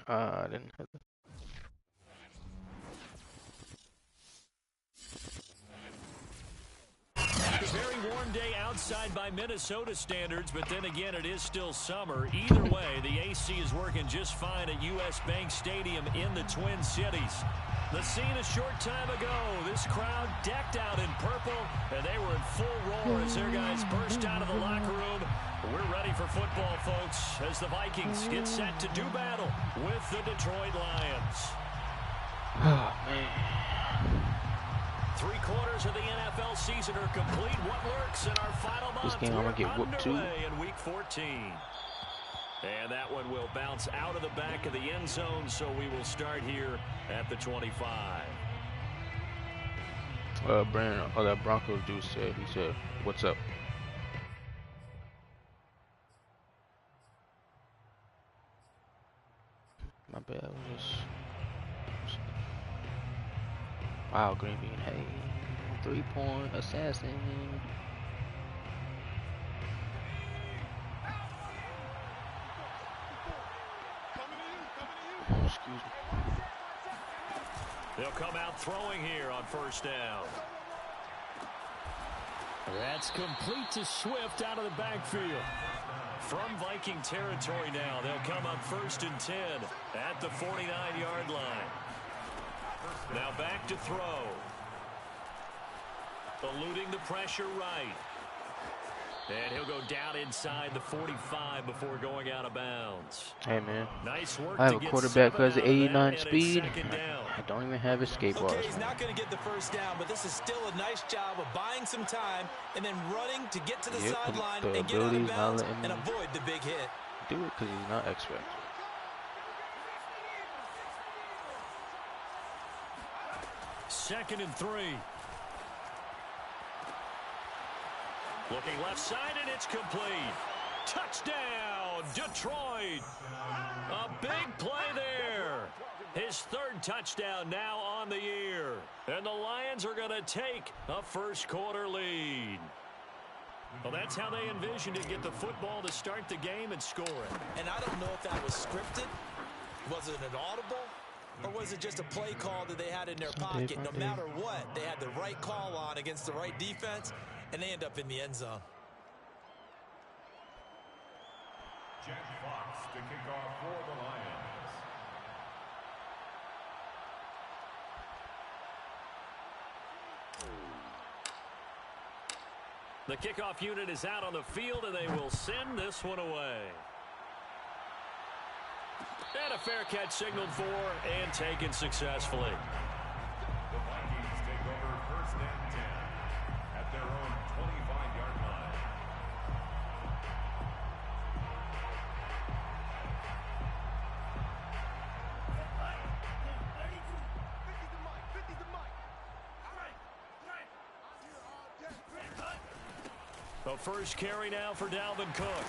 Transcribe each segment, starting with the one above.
I didn't have the... A very warm day outside by Minnesota standards, but then again, it is still summer. Either way, the AC is working just fine at U.S. Bank Stadium in the Twin Cities. The scene a short time ago, this crowd decked out in purple, and they were in full roar as their guys burst out of the locker room. We're ready for football, folks, as the Vikings get set to do battle with the Detroit Lions. Oh, man. 3/4 of the NFL season are complete. What lurks in our final month? This game I'm gonna get whooped too. In week 14. And that one will bounce out of the back of the end zone, so we will start here at the 25. Brandon, that Broncos dude said, he said, "What's up?" My bad. Was just... Wow, Green Bean, hey, 3-point assassin. Excuse me. They'll come out throwing here on first down. That's complete to Swift out of the backfield. From Viking territory now, they'll come up 1st and 10 at the 49-yard line. Now back to throw. Eluding the pressure right. And he'll go down inside the 45 before going out of bounds. Hey, man. Nice work. I have a quarterback who has an 89 speed. I don't even have escape bars. Okay, he's not going to get the first down, but this is still a nice job of buying some time and then running to get to the sideline and get out of bounds and avoid the big hit. Do it because he's not expert. Second and 3. Looking left side, and it's complete. Touchdown, Detroit. A big play there. His 3rd touchdown now on the year. And the Lions are going to take a first-quarter lead. Well, that's how they envisioned it. Get the football to start the game and score it. And I don't know if that was scripted. Was it an audible? Or was it just a play call that they had in their pocket? No matter what, they had the right call on against the right defense, and they end up in the end zone. Jack Fox to kick off for the Lions. The kickoff unit is out on the field, and they will send this one away. And a fair catch signaled for and taken successfully. The Vikings take over 1st and 10 at their own 25-yard line. The first carry now for Dalvin Cook.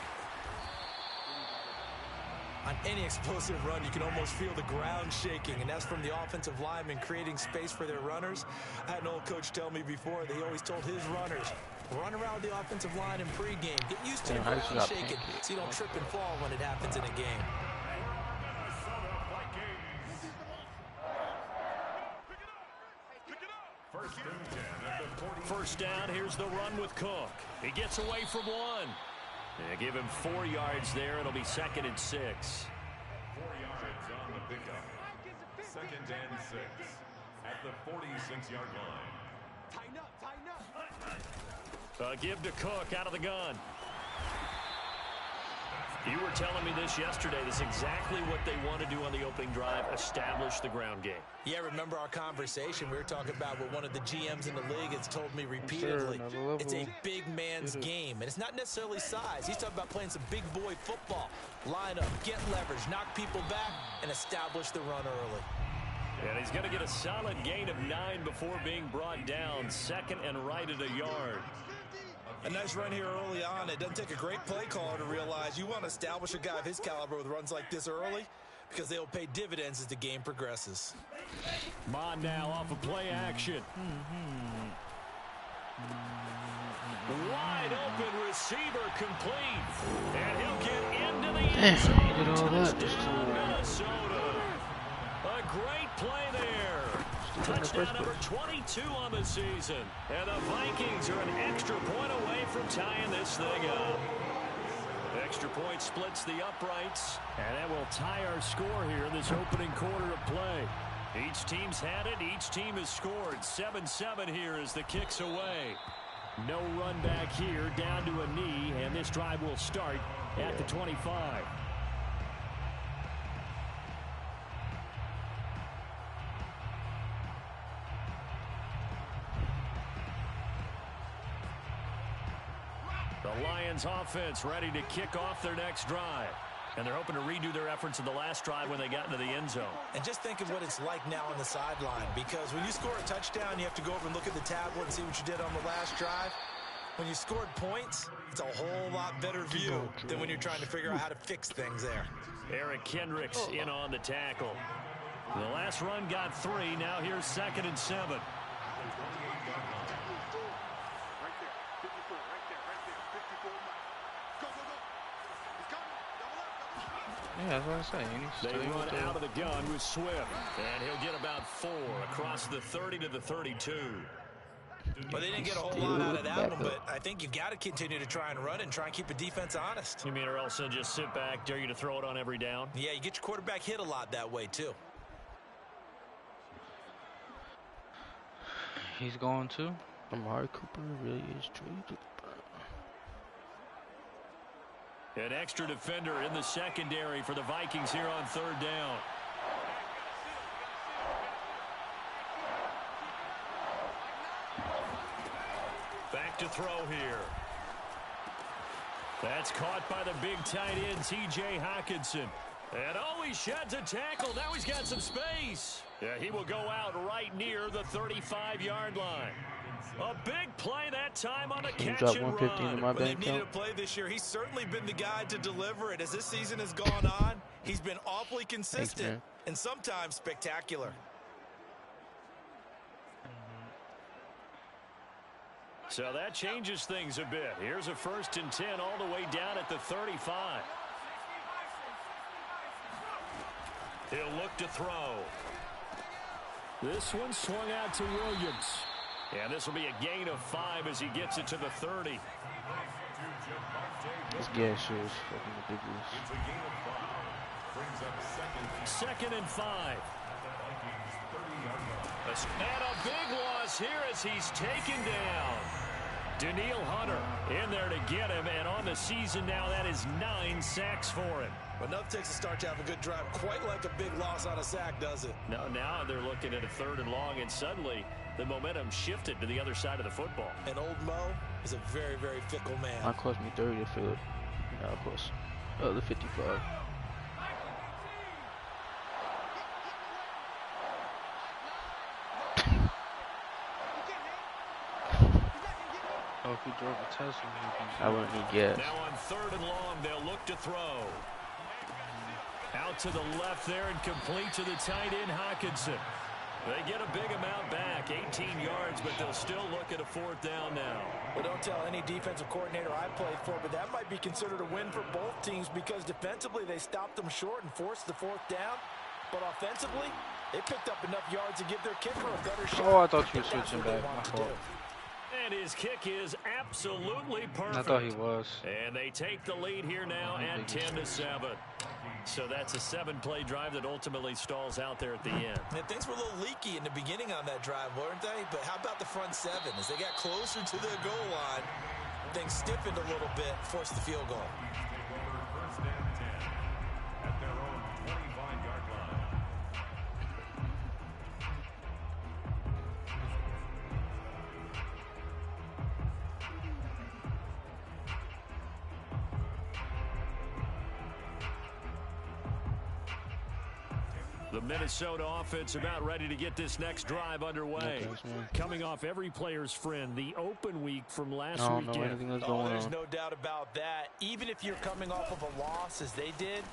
On any explosive run, you can almost feel the ground shaking, and that's from the offensive linemen creating space for their runners. I had an old coach tell me before, they always told his runners, run around the offensive line in pregame. Get used to the ground shaking so you don't trip and fall when it happens in a game. First down, here's the run with Cook. He gets away from one. They give him 4 yards there. It'll be 2nd and 6. 4 yards on the pickup. 2nd and 6 at the 46-yard line. Tighten up. Give to Cook out of the gun. You were telling me this yesterday. This is exactly what they want to do on the opening drive, establish the ground game. Yeah, remember our conversation? We were talking about what one of the GMs in the league has told me repeatedly. It's a big man's game, and it's not necessarily size. He's talking about playing some big boy football. Line up, get leverage, knock people back, and establish the run early. And he's going to get a solid gain of 9 before being brought down. 2nd and right at a yard. A nice run here early on. It doesn't take a great play caller to realize you want to establish a guy of his caliber with runs like this early because they'll pay dividends as the game progresses. Mond now off of play action. Wide open receiver complete. And he'll get into the end zone. He did all that just Minnesota. great play there. Touchdown number 22 on the season. And the Vikings are an extra point away from tying this thing up. Extra point splits the uprights, and that will tie our score here in this opening quarter of play. Each team's had it. Each team has scored. 7-7 here as the kick's away. No run back here, down to a knee, and this drive will start at the 25. The Lions offense ready to kick off their next drive. And they're hoping to redo their efforts in the last drive when they got into the end zone. And just think of what it's like now on the sideline, because when you score a touchdown, you have to go over and look at the tablet and see what you did on the last drive. When you scored points, it's a whole lot better view than when you're trying to figure out how to fix things there. Eric Kendricks in on the tackle. The last run got 3. Now here's 2nd and 7. Yeah, that's what I say. They run out of the gun with Swift. And he'll get about 4 across the 30 to the 32. Well, they didn't get a whole lot out of that one, but I think you've got to continue to try and run and try and keep the defense honest. You mean or else they'll just sit back, dare you to throw it on every down? Yeah, you get your quarterback hit a lot that way, too. He's going to. Amari Cooper really is traded. An extra defender in the secondary for the Vikings here on 3rd down. Back to throw here. That's caught by the big tight end, T.J. Hockenson. And oh, he sheds a tackle. Now he's got some space. Yeah, he will go out right near the 35-yard line. A big play that time on a catch and run. In my when they've needed a play this year, he's certainly been the guy to deliver it. As this season has gone on, he's been awfully consistent and sometimes spectacular. So that changes things a bit. Here's a 1st and 10 all the way down at the 35. He'll look to throw. This one swung out to Williams. And this will be a gain of 5 as he gets it to the 30. This gas show is fucking ridiculous. It's a gain of 5. Brings up 2nd and 5. And a big loss here as he's taken down. Danielle Hunter in there to get him, and on the season now, that is 9 sacks for him. But enough takes a start to have a good drive, quite like a big loss on a sack, does it? No, now they're looking at a 3rd and long, and suddenly the momentum shifted to the other side of the football. And old Mo is a very, very fickle man. Might cost me 30 to field. No, of course. The 55. Oh, if he drove a Tesla, I wouldn't need gas. Now on 3rd and long, they'll look to throw. Out to the left there and complete to the tight end, Hockenson. They get a big amount back, 18 yards, but they'll still look at a 4th down now. Well, don't tell any defensive coordinator I played for, but that might be considered a win for both teams because defensively they stopped them short and forced the 4th down. But offensively, they picked up enough yards to give their kicker a better shot. Oh, I thought you were switching back. My fault. And his kick is absolutely perfect. I thought he was. And they take the lead here now at 10-7. So that's a 7-play drive that ultimately stalls out there at the end. And things were a little leaky in the beginning on that drive, weren't they? But how about the front 7? As they got closer to the goal line, things stiffened a little bit, forced the field goal. First and 10 at their own 25-yard line. The Minnesota offense about ready to get this next drive underway. Coming off every player's friend, the open week from last weekend. There's no doubt about that. Even if you're coming off of a loss as they did,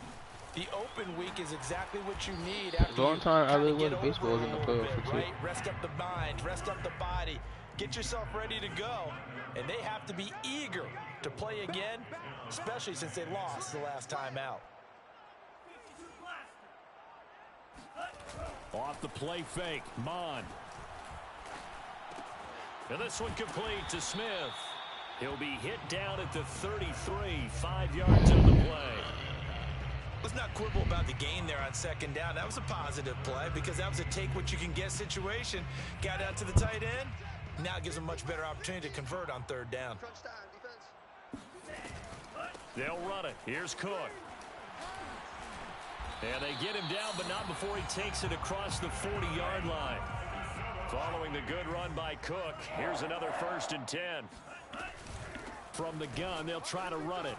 the open week is exactly what you need. The long time I really wanted baseball in the playoffs too. Right? Rest up the mind, rest up the body, get yourself ready to go. And they have to be eager to play again, especially since they lost the last time out. Off the play fake, Mond. And this one complete to Smith. He'll be hit down at the 33, 5 yards on the play. Let's not quibble about the gain there on second down. That was a positive play because that was a take-what-you-can-get situation. Got out to the tight end. Now gives them a much better opportunity to convert on third down. They'll run it. Here's Cook. And they get him down, but not before he takes it across the 40-yard line. Following the good run by Cook, here's another 1st and 10. From the gun, they'll try to run it.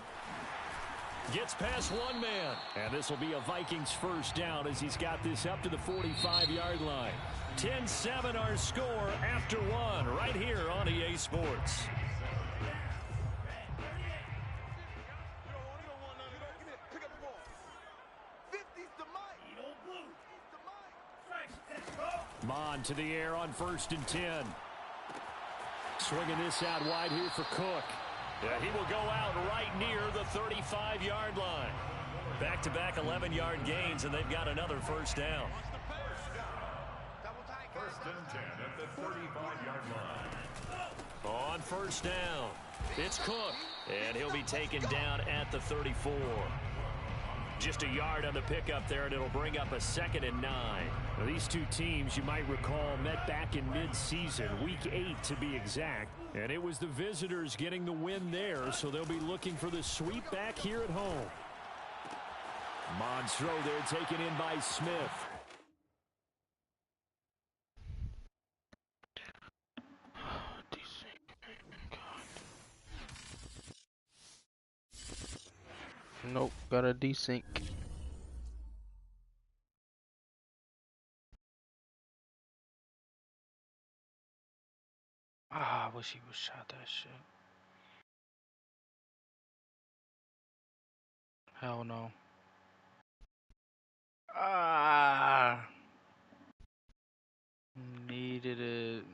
Gets past one man. And this will be a Vikings 1st down as he's got this up to the 45-yard line. 10-7 our score after one right here on EA Sports. Mond to the air on 1st and 10. Swinging this out wide here for Cook. Yeah, he will go out right near the 35-yard line. Back-to-back 11-yard gains, and they've got another 1st down. 1st and 10 at the 35-yard line. On 1st down, it's Cook, and he'll be taken down at the 34. Just a yard on the pickup there, and it'll bring up a 2nd and 9. Now, these two teams, you might recall, met back in mid-season, week 8 to be exact. And it was the visitors getting the win there, so they'll be looking for the sweep back here at home. Mond's throw there taken in by Smith. Nope, got a desync. I wish he would shot that shit. Hell no. Needed it.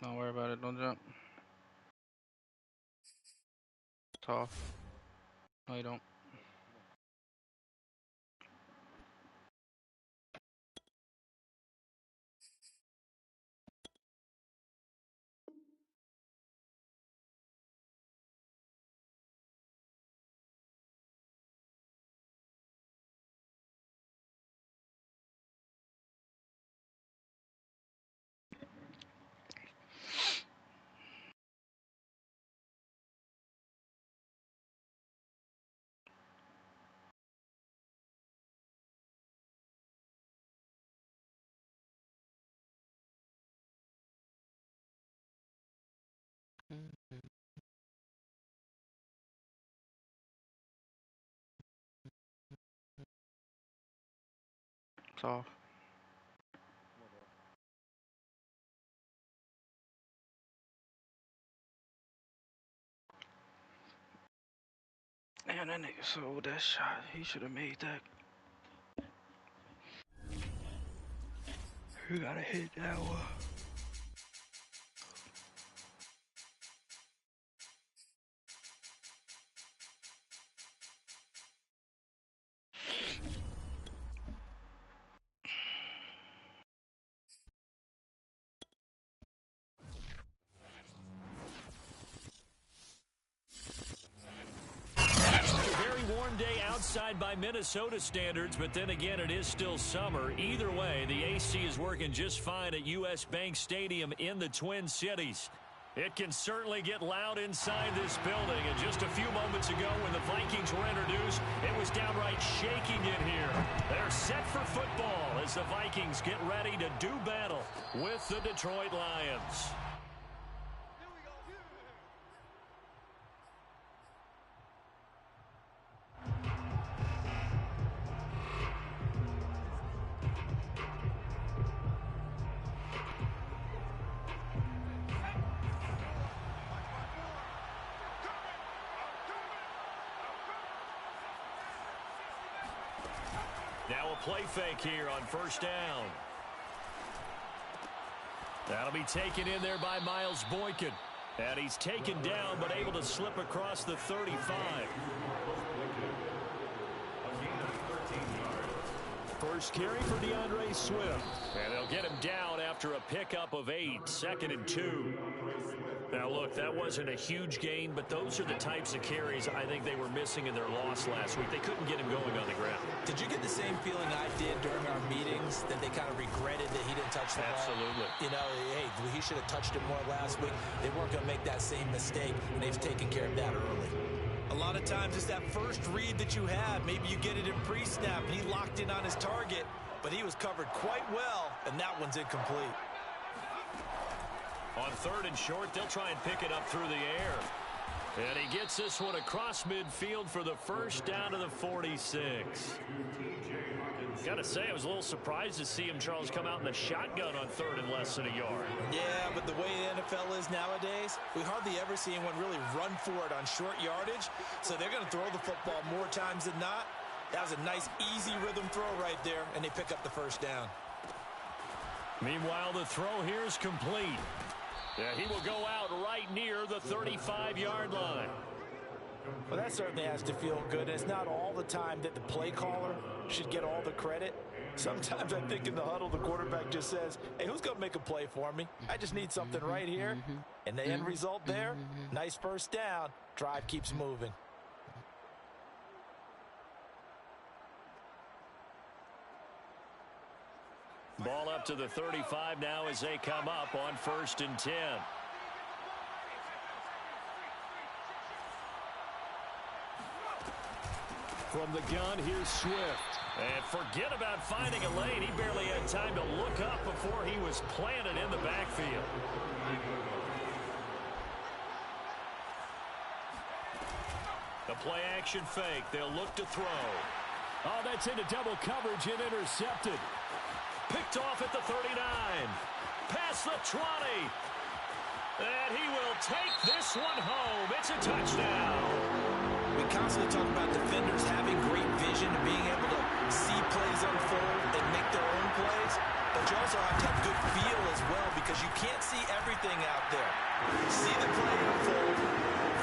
Don't worry about it, don't jump. Tough. No, you don't. Tough. Man, that nigga sold that shot. He should have made that. You gotta hit that one. By Minnesota standards, but then again, it is still summer. Either way, the AC is working just fine at U.S. Bank Stadium in the Twin Cities. It can certainly get loud inside this building, and just a few moments ago when the Vikings were introduced, it was downright shaking in here. They're set for football as the Vikings get ready to do battle with the Detroit Lions. Now a play fake here on first down. That'll be taken in there by Miles Boykin. And he's taken down but able to slip across the 35. First carry for DeAndre Swift. And they'll get him down after a pickup of 8, 2nd and 2. Now, look, that wasn't a huge gain, but those are the types of carries I think they were missing in their loss last week. They couldn't get him going on the ground. Did you get the same feeling I did during our meetings, that they kind of regretted that he didn't touch the ball? Absolutely. You know, hey, he should have touched it more last week. They weren't going to make that same mistake, and they've taken care of that early. A lot of times it's that first read that you have. Maybe you get it in pre-snap, and he locked in on his target, but he was covered quite well, and that one's incomplete. On 3rd and short, they'll try and pick it up through the air. And he gets this one across midfield for the first down to the 46. Got to say, I was a little surprised to see him, Charles, come out in the shotgun on 3rd and less than a yard. Yeah, but the way the NFL is nowadays, we hardly ever see anyone really run for it on short yardage. So they're going to throw the football more times than not. That was a nice, easy rhythm throw right there, and they pick up the first down. Meanwhile, the throw here is complete. Yeah, he will go out right near the 35-yard line. Well, that certainly has to feel good. It's not all the time that the play caller should get all the credit. Sometimes I think in the huddle, the quarterback just says, hey, who's going to make a play for me? I just need something right here. And the end result there, nice first down. Drive keeps moving. Ball up to the 35 now as they come up on 1st and 10. From the gun, here's Swift. And forget about finding a lane. He barely had time to look up before he was planted in the backfield. The play action fake. They'll look to throw. Oh, that's into double coverage and intercepted. Picked off at the 39. Past the 20. And he will take this one home. It's a touchdown. We constantly talk about defenders having great vision and being able to see plays unfold and make their own plays. But you also have to have good feel as well, because you can't see everything out there. See the play unfold,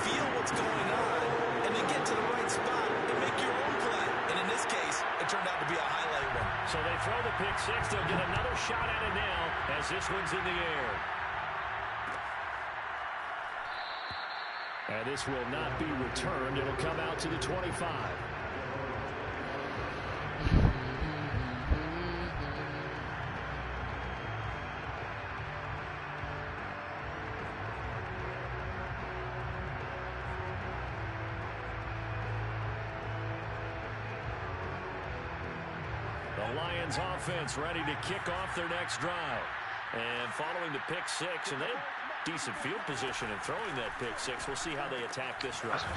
feel what's going on, and then get to the right spot and make your own play. And in this case, it turned out to be a highlight one. So they throw the pick six. They'll get another shot at it now as this one's in the air. And this will not be returned. It'll come out to the 25. The Lions offense ready to kick off their next drive. And following the pick six, and they have decent field position in throwing that pick six. We'll see how they attack this drive. I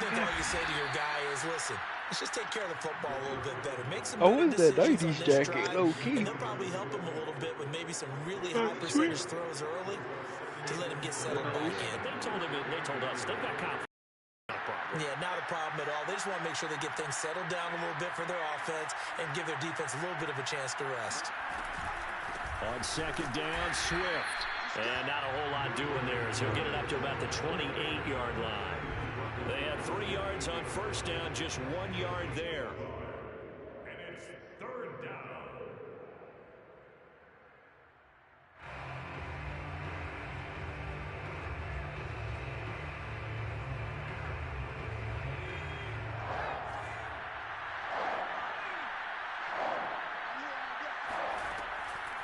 think all you say to your guy is, listen, let's just take care of the football a little bit better. Make some is that decisions 90s on this jacket, drive, low key? and they'll probably help him a little bit with maybe some really high percentage throws early to let him get settled back in. They told us they've got confidence. Yeah, not a problem at all. They just want to make sure they get things settled down a little bit for their offense and give their defense a little bit of a chance to rest. On second down, Swift. And not a whole lot doing there as he'll get it up to about the 28-yard line. They had 3 yards on first down, just 1 yard there. And it's 3rd down.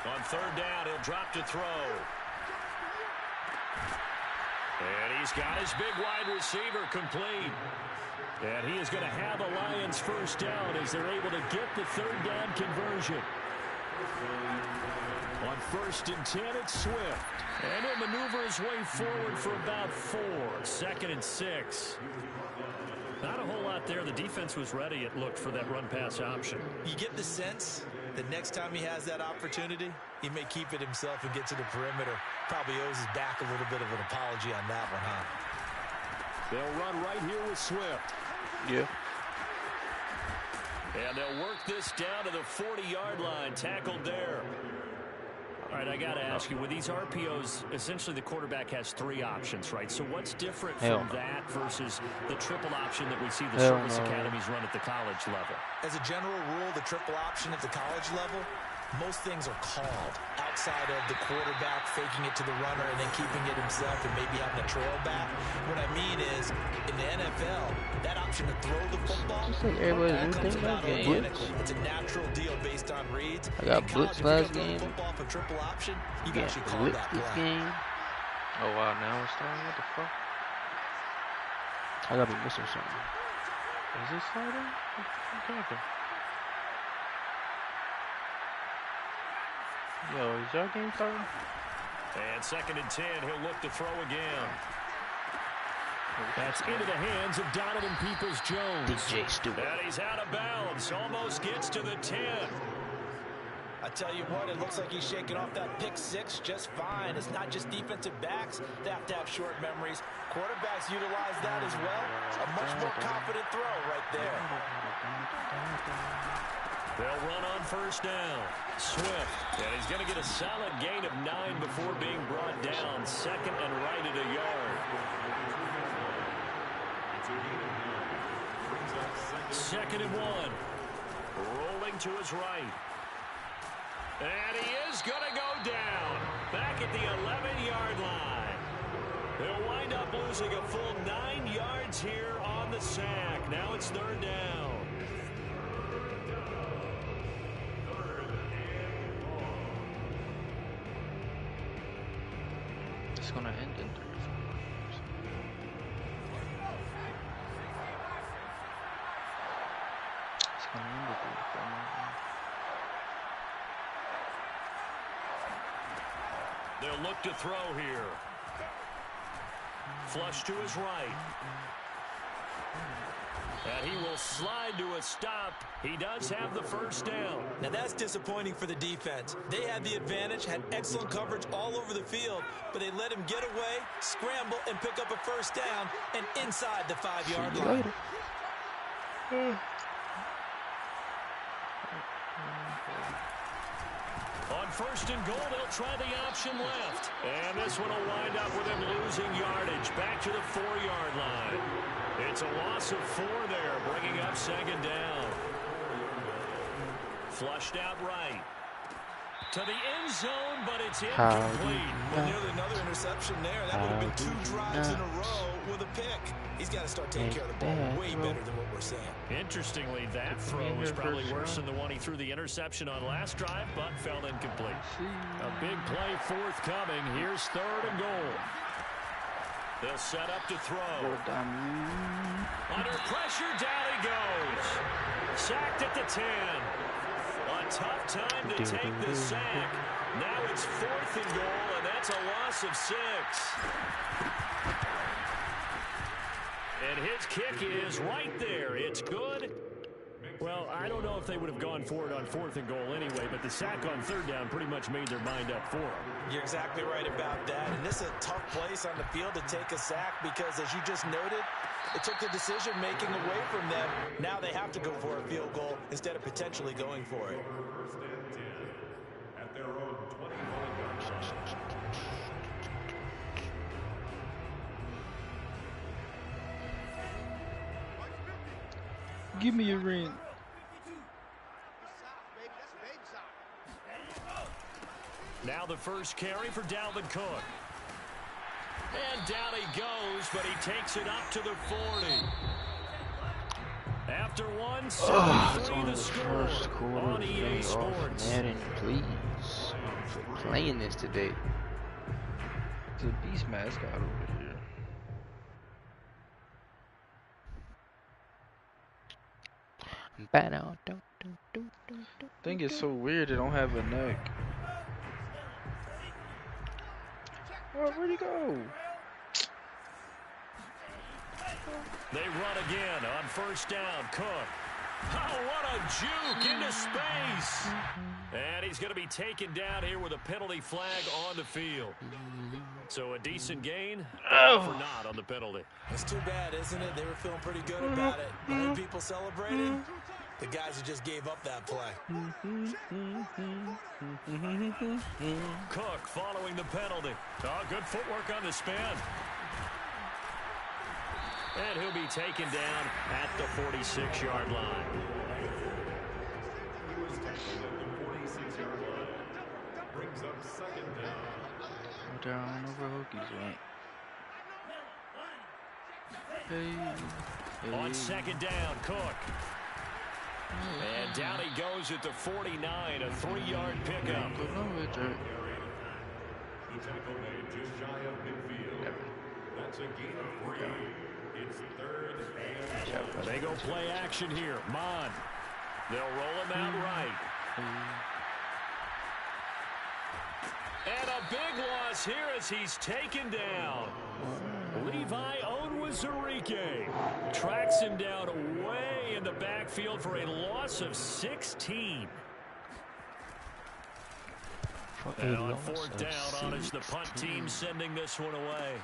On 3rd down, he'll drop to throw. And he's got his big wide receiver complete. And he is going to have the Lions first down as they're able to get the 3rd down conversion. On 1st and 10, it's Swift. And he'll maneuver his way forward for about 4. 2nd and 6. Not a whole lot there. The defense was ready, it looked, for that run-pass option. You get the sense that next time he has that opportunity, he may keep it himself and get to the perimeter. Probably owes his back a little bit of an apology on that one, huh? They'll run right here with Swift. Yeah. And they'll work this down to the 40-yard line. Tackled there. All right, I got to ask you, with these RPOs, essentially the quarterback has 3 options, right? So what's different from that versus the triple option that we see the service academies run at the college level? As a general rule, the triple option at the college level, most things are called outside of the quarterback faking it to the runner and then keeping it himself and maybe having a trail back. What I mean is, in the NFL, that option to throw the football comes about organically. It's a natural deal based on reads. I got blitz last game. Football for triple option, you got actually call that play. Game. Oh wow, now it's starting. What the fuck? I gotta be missing something. Is this starting? What? Yo, is your game starting? And 2nd and 10, he'll look to throw again. That's into the hands of Donovan Peoples-Jones. DJ Stewart. And he's out of bounds. Almost gets to the 10. I tell you what, it looks like he's shaking off that pick 6 just fine. It's not just defensive backs that have to have short memories. Quarterbacks utilize that as well. A much more confident throw right there. They'll run on 1st down. Swift. And he's going to get a solid gain of 9 before being brought down. 2nd and right at a yard. 2nd and 1. Rolling to his right. And he is going to go down. Back at the 11-yard line. They'll wind up losing a full 9 yards here on the sack. Now it's 3rd down. It's gonna end in 34 years. It's gonna end in 34 years. They'll look to throw here. Flush to his right. And he will slide to a stop. He does have the 1st down. Now that's disappointing for the defense. They had the advantage, had excellent coverage all over the field, but they let him get away, scramble, and pick up a 1st down and inside the 5-yard line. On 1st and goal, they'll try the option left. And this one will wind up with him losing yardage back to the 4-yard line. It's a loss of 4 there, bringing up 2nd down. Flushed out right. To the end zone, but it's incomplete. Well, nearly another interception there. That would have been 2 drives in a row with a pick. He's got to start taking care of the ball way better than what we're saying. Interestingly, that throw is probably worse than the one he threw the interception on last drive, but fell incomplete. A big play forthcoming. Here's 3rd and goal. They'll set up to throw. Under pressure, down he goes. Sacked at the 10. A tough time to take the sack. Now it's 4th and goal, and that's a loss of 6. And his kick is right there. It's good. Well, I don't know if they would have gone for it on 4th and goal anyway, but the sack on 3rd down pretty much made their mind up for them. You're exactly right about that. And this is a tough place on the field to take a sack because, as you just noted, it took the decision-making away from them. Now they have to go for a field goal instead of potentially going for it. At their own 25-yard line. Give me a ring. Now the first carry for Dalvin Cook. And down he goes, but he takes it up to the 40. After one, It's on the the score first quarter. on EA Sports. Madden, please. For playing this today. It's a beast mascot over here. I think it's so weird they don't have a neck. Oh, where'd he go? They run again on 1st down. Cook. Oh, what a juke into space. And he's going to be taken down here with a penalty flag on the field. So a decent gain, but for not on the penalty. It's too bad, isn't it? They were feeling pretty good about it. When people celebrated, The guys who just gave up that play. Cook following the penalty. Oh, good footwork on the spin. And he'll be taken down at the 46-yard line. He was tackled at the 46-yard line. Brings up second down. Down over Hokies went. Hey. On second down, Cook. And down he goes at the 49, a 3-yard pickup. The tackle made just shy of midfield. That's a gain of 3. It's third and They go play action here. Mon. They'll roll him out right. And a big loss here as he's taken down. Levi Onwuzurike tracks him down way in the backfield for a loss of 16. And on fourth down on is the punt team sending this one away.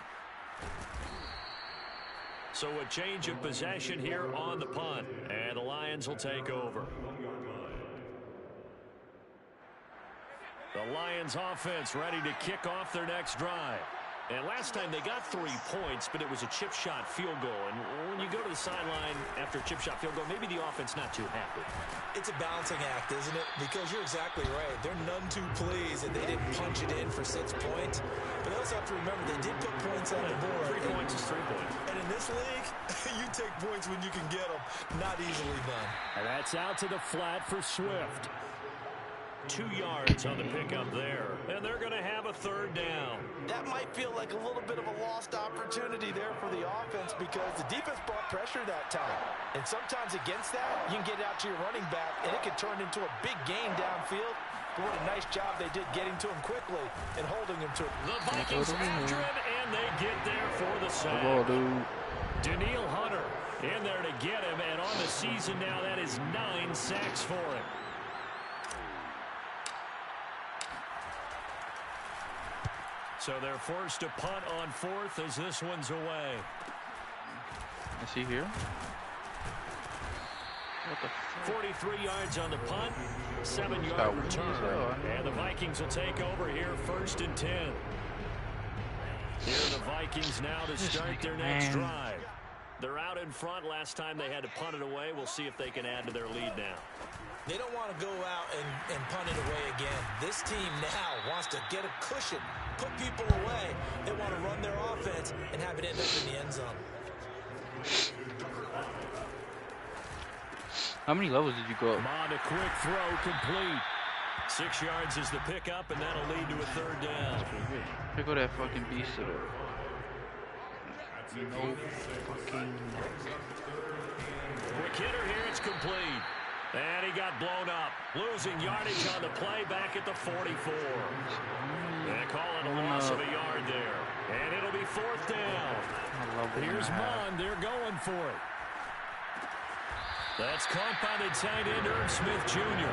So a change of possession here on the punt, and the Lions will take over. The Lions offense ready to kick off their next drive. And last time they got 3 points, but it was a chip shot field goal. And when you go to the sideline after a chip shot field goal, maybe the offense not too happy. It's a balancing act, isn't it? Because you're exactly right. They're none too pleased that they didn't punch it in for 6 points. But they also have to remember they did put points on the board. 3 points is 3 points. And in this league, you take points when you can get them. Not easily done. And that's out to the flat for Swift. 2 yards on the pickup there. And they're going to have a third down. That might feel like a little bit of a lost opportunity there for the offense because the defense brought pressure that time. And sometimes against that, you can get out to your running back, and it can turn into a big gain downfield. But what a nice job they did getting to him quickly and holding him to it. The Vikings after him, and they get there for the sack. Danielle Hunter in there to get him, and on the season now, that is 9 sacks for him. So they're forced to punt on fourth as this one's away. Is he here? What the fuck? 43 yards on the punt, 7-yard return. And the Vikings will take over here first and 10. Here are the Vikings now to start their next drive. They're out in front. Last time they had to punt it away. We'll see if they can add to their lead now. They don't want to go out and punt it away again. This team now wants to get a cushion, put people away. They want to run their offense and have it end up in the end zone. How many levels did you go up? Mon, a quick throw complete. 6 yards is the pickup, and that'll lead to a third down. Pick up that fucking beast to the... No fucking... Quick hitter here, it's complete. And he got blown up. Losing yardage on the play back at the 44. They call it a loss of a yard there. And it'll be fourth down. Here's Mon. They're going for it. That's caught by the tight end, Irv Smith Jr.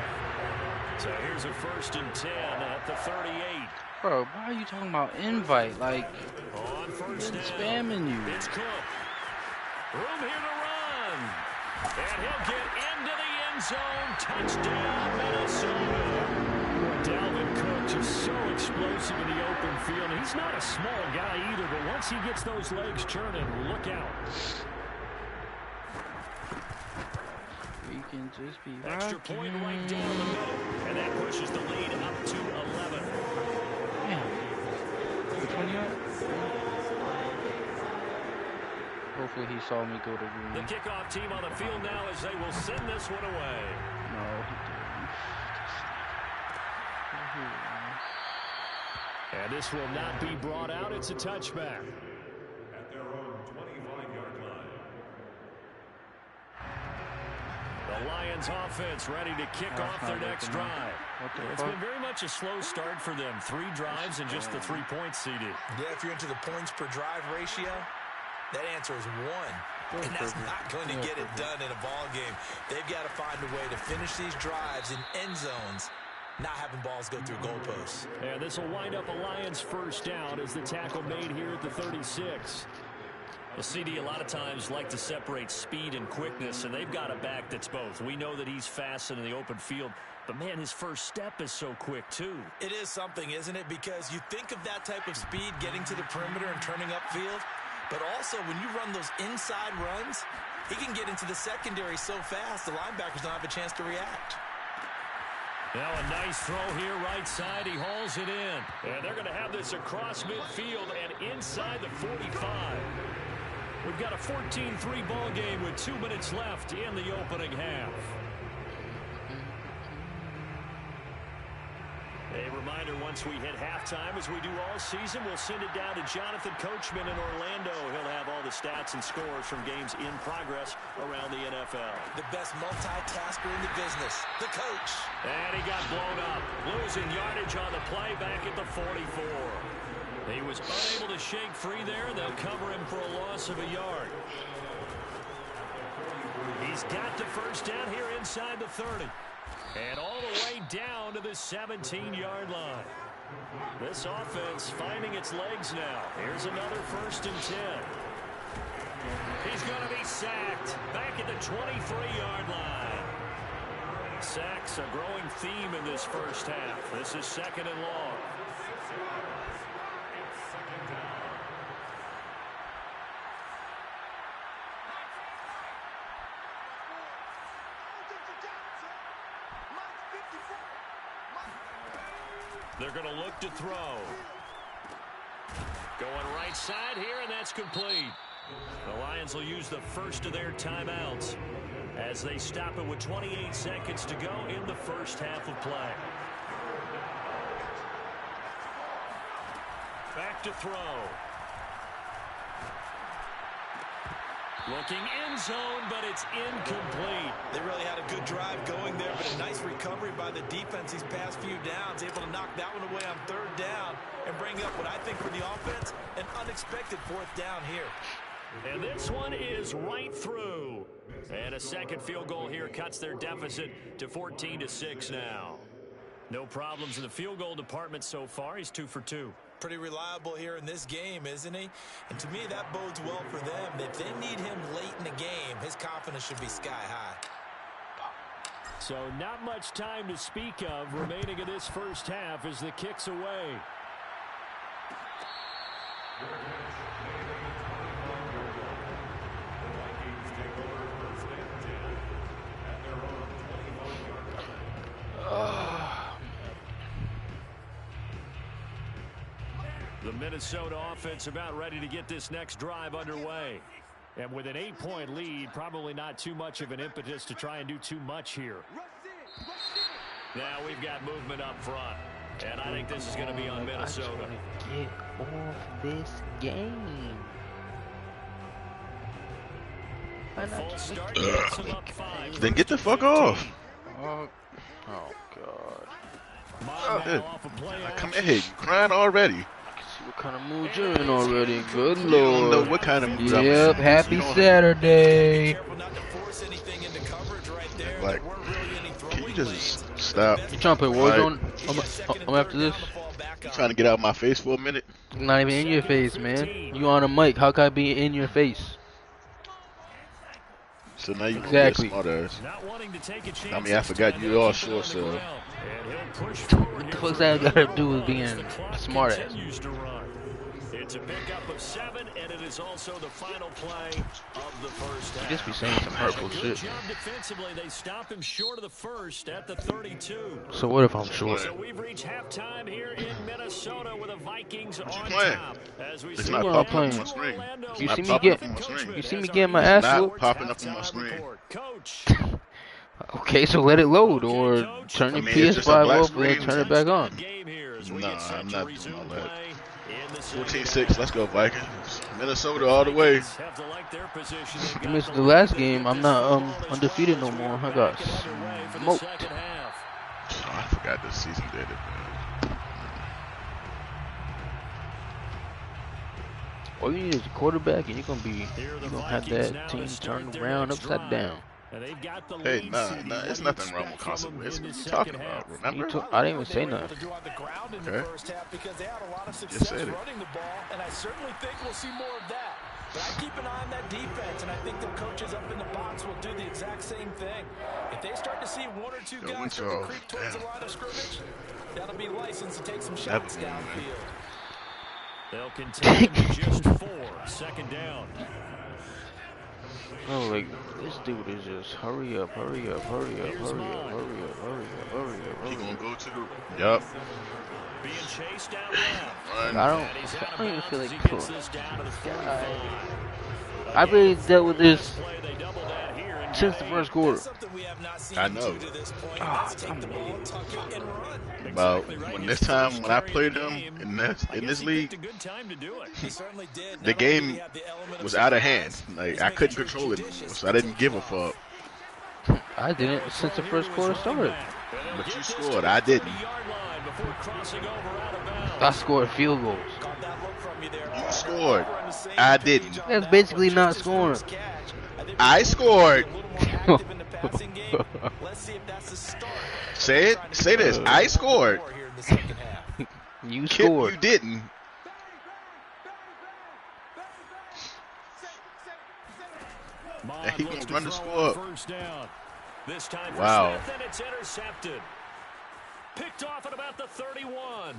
So here's a first and 10 at the 38. Bro, why are you talking about invite? Like, on first down, spamming you. It's Cook. Room here to run. And he'll get into the end zone. Touchdown, Minnesota. Dalvin Cook just so explosive in the open field. He's not a small guy either, but once he gets those legs churning, look out. We can just be extra point right down the middle. And that pushes the lead up to 11. Yeah. 20 yards? Hopefully he saw me go to room. The kickoff team on the field now as they will send this one away. No, he didn't. And this will not be brought out. It's a touchback. At their own 25-yard line. The Lions offense ready to kick off their next drive. It's been very much a slow start for them. 3 drives and just the 3 points, CD. Yeah, if you're into the points per drive ratio, that answer is 1. And that's not going to get it done in a ball game. They've got to find a way to finish these drives in end zones, not having balls go through goalposts. And this will wind up a Lions first down as the tackle made here at the 36. The CD a lot of times like to separate speed and quickness, and they've got a back that's both. We know that he's fast in the open field, but, man, his first step is so quick, too. It is something, isn't it? Because you think of that type of speed getting to the perimeter and turning upfield, but also when you run those inside runs, he can get into the secondary so fast the linebackers don't have a chance to react. Now a nice throw here right side. He hauls it in. And they're going to have this across midfield and inside the 45. We've got a 14-3 ball game with 2 minutes left in the opening half. A reminder, once we hit halftime, as we do all season, we'll send it down to Jonathan Coachman in Orlando. He'll have all the stats and scores from games in progress around the NFL. The best multitasker in the business, the coach. And he got blown up, losing yardage on the play back at the 44. He was unable to shake free there, and they'll cover him for a loss of a yard. He's got the first down here inside the 30. And all the way down to the 17-yard line. This offense finding its legs now. Here's another 1st and 10. He's going to be sacked back at the 23-yard line. Sacks a growing theme in this first half. This is 2nd and long. They're going to look to throw. Going right side here, and that's complete. The Lions will use the first of their timeouts as they stop it with 28 seconds to go in the first half of play. Back to throw. Looking end zone, but it's incomplete. They really had a good drive going there, but a nice recovery by the defense these past few downs. Able to knock that one away on 3rd down and bring up what I think for the offense, an unexpected 4th down here. And this one is right through. And a second field goal here cuts their deficit to 14-6 now. No problems in the field goal department so far. He's 2 for 2. Pretty reliable here in this game, isn't he? And to me, that bodes well for them. If they need him late in the game, his confidence should be sky high. So not much time to speak of remaining in this first half as the kick's away. The Minnesota offense about ready to get this next drive underway. And with an 8-point lead, probably not too much of an impetus to try and do too much here. Now we've got movement up front. And I think this is going to be on Minnesota. Get off this game. Full start gets them up 5. Then get the fuck off. Oh God. Come in here, you crying already. What kind of mood you're in already? Good You don't know Lord. what kind of mood I'm in. Yep, happy You don't- Saturday. Careful not to force anything into coverage right there. Like, There weren't really any can throwing you just lanes. stop? You trying to play Warzone? Second I'm and after third this. down, the ball back You on. trying to get out of my face for a minute? Not even in your face, man. You on a mic. How can I be in your face? So now you can Exactly. get smart ass. Not wanting to take a chance. I mean, I forgot you all short, so. And he'll push forward What the here fuck's for a that got to good do with run being as the clock smart ass? continues to run. It's a pickup of 7, and it is also the final play of the first half. You just be saying some hurtful Good shit. job defensively. They stop him short of the first at the 32. So what if I'm short? So we've reached halftime here in Minnesota with the Vikings on playing? top. As we It's see not now popping up to on my screen. Orlando. It's You not see me popping get- up on my screen. You see me As getting our my ass Not whooped? popping up on my halftime screen. report. Coach. Okay, so let it load or turn I your mean, it's just a PS5 black off and then screen. turn it back on. Game here as we Nah, get set I'm to not doing resume all that. play in the second 14-6, let's go Vikings. Minnesota all the way. Vikings have to like their position. They've got You missed the the lead. last They game. get I'm this not football as undefeated well no as more. we're I got back underway for the smoked. second half. Oh, I forgot this season did it, man. All you need is a quarterback, and you're gonna Here are the have Vikings that now team to start turned their around next upside drive. down. And they've got the Hey, lead, nah, CD. nah, What it's do you nothing wrong expect with from Carson them Wentz. in What the you second talking half? about? Remember? I didn't even say They were able nothing. to do on the ground in the Okay. first half because they had a lot of Just success said it. running the ball, and I certainly think we'll see more of that. But I keep an eye on that defense, and I think the coaches up in the box will do the exact same thing. If they start to see one or two guys start to creep towards the line of scrimmage, that'll be license to take some shots downfield. They'll continue to just 4. Second down. Oh, like, this dude is just hurry up, hurry up, hurry up, hurry up, hurry up, hurry up, hurry up. He gonna go to yup. Being chased down left. I don't even feel like pulling. I really dealt with this since the first quarter. I know. About when I played him in this league, the game was out of hand. Like I couldn't control it anymore, so I didn't give a fuck. I didn't since the first quarter started. But you scored, I didn't. I scored field goals. You scored, I didn't. That's basically not scoring. I scored. Say it. Say this. I scored. You Kip, scored. you didn't. And he gonna run the score up. This time wow. for Smith, and it's intercepted. Picked off at about the 31.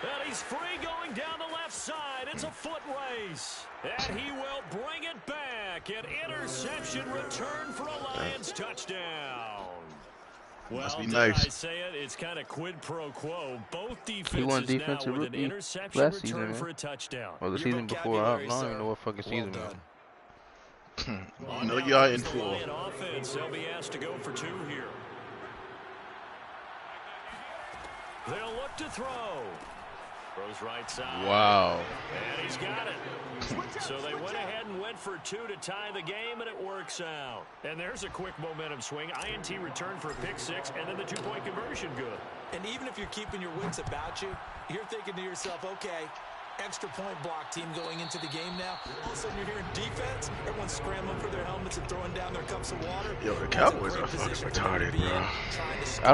And he's free going down the left side. It's a foot race. And he will bring it back. An interception return for a Lions touchdown. Well, must be nice. I say it, it's kind of quid pro quo. Both defenses He won now defensive with an rookie interception last return season, for man. a touchdown. Or the season before. I don't even know what fucking season it was. No, y'all in 4. Lion offense, they'll be asked to go for 2 here. They'll look to throw. Throws right side. Wow. And he's got it. So they went ahead and went for 2 to tie the game, and it works out. And there's a quick momentum swing. INT return for a pick 6, and then the 2-point conversion good. And even if you're keeping your wits about you, you're thinking to yourself, okay, extra point block team going into the game now. All of a sudden you're hearing defense. Everyone's scrambling for their helmets and throwing down their cups of water. Yo, the Cowboys are fucking retarded, bro. I